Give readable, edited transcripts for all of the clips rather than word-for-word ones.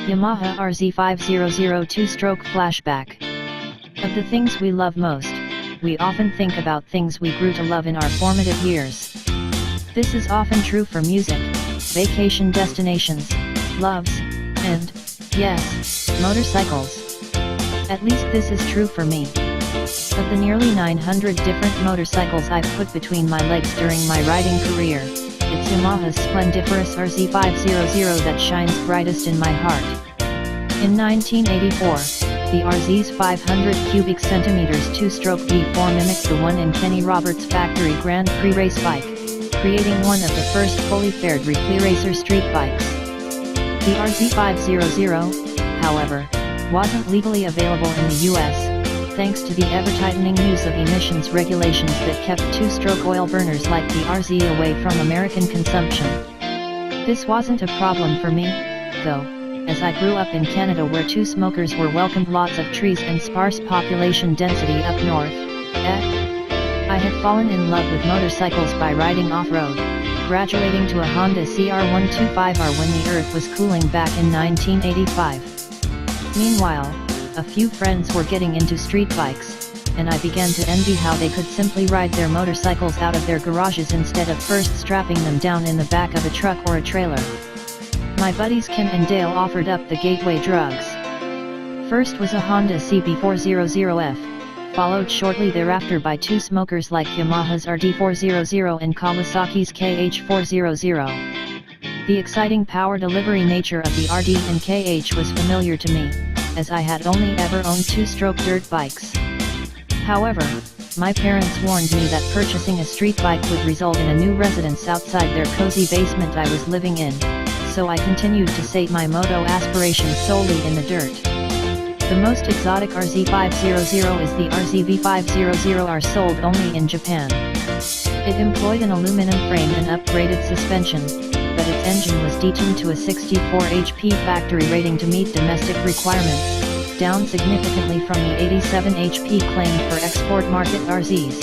Yamaha RZ500 two-stroke flashback. Of the things we love most, we often think about things we grew to love in our formative years. This is often true for music, vacation destinations, loves, and, yes, motorcycles. At least this is true for me. Of the nearly 900 different motorcycles I've put between my legs during my riding career, it's Yamaha's splendiferous RZ500 that shines brightest in my heart. In 1984, the RZ500 cubic centimeters two-stroke V4 mimicked the one in Kenny Roberts' factory Grand Prix race bike, creating one of the first fully faired repli-racer street bikes. The RZ500, however, wasn't legally available in the US, thanks to the ever-tightening noose of emissions regulations that kept two-stroke oil burners like the RZ away from American consumption. This wasn't a problem for me, though, as I grew up in Canada where two smokers were welcomed, lots of trees and sparse population density up north. I had fallen in love with motorcycles by riding off-road, graduating to a Honda CR125R when the earth was cooling back in 1985. Meanwhile, a few friends were getting into street bikes, and I began to envy how they could simply ride their motorcycles out of their garages instead of first strapping them down in the back of a truck or a trailer. My buddies Kim and Dale offered up the gateway drugs. First was a Honda CB400F, followed shortly thereafter by two smokers like Yamaha's RD400 and Kawasaki's KH400. The exciting power delivery nature of the RD and KH was familiar to me, as I had only ever owned two-stroke dirt bikes. However, my parents warned me that purchasing a street bike would result in a new residence outside their cozy basement I was living in, so I continued to sate my moto aspirations solely in the dirt. The most exotic RZ500 is the RZV500R, sold only in Japan. It employed an aluminum frame and upgraded suspension, but its engine was detuned to a 64 HP factory rating to meet domestic requirements, down significantly from the 87 HP claimed for export market RZs.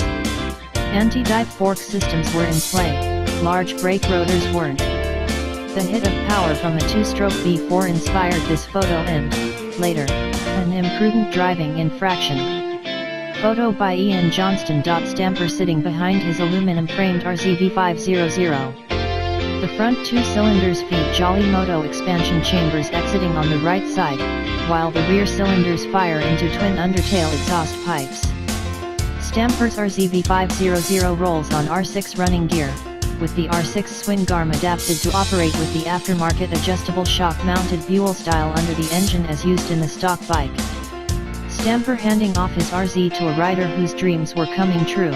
Anti-dive fork systems were in play, large brake rotors weren't. The hit of power from a two-stroke V4 inspired this photo and, later, an imprudent driving infraction. Photo by Ian Johnston. Stamper sitting behind his aluminum-framed RZV500. The front two cylinders feed Jolly Moto expansion chambers exiting on the right side, while the rear cylinders fire into twin undertail exhaust pipes. Stamper's RZV500 rolls on R6 running gear, with the R6 swing arm adapted to operate with the aftermarket adjustable shock-mounted fuel style under the engine as used in the stock bike. Stamper handing off his RZ to a rider whose dreams were coming true.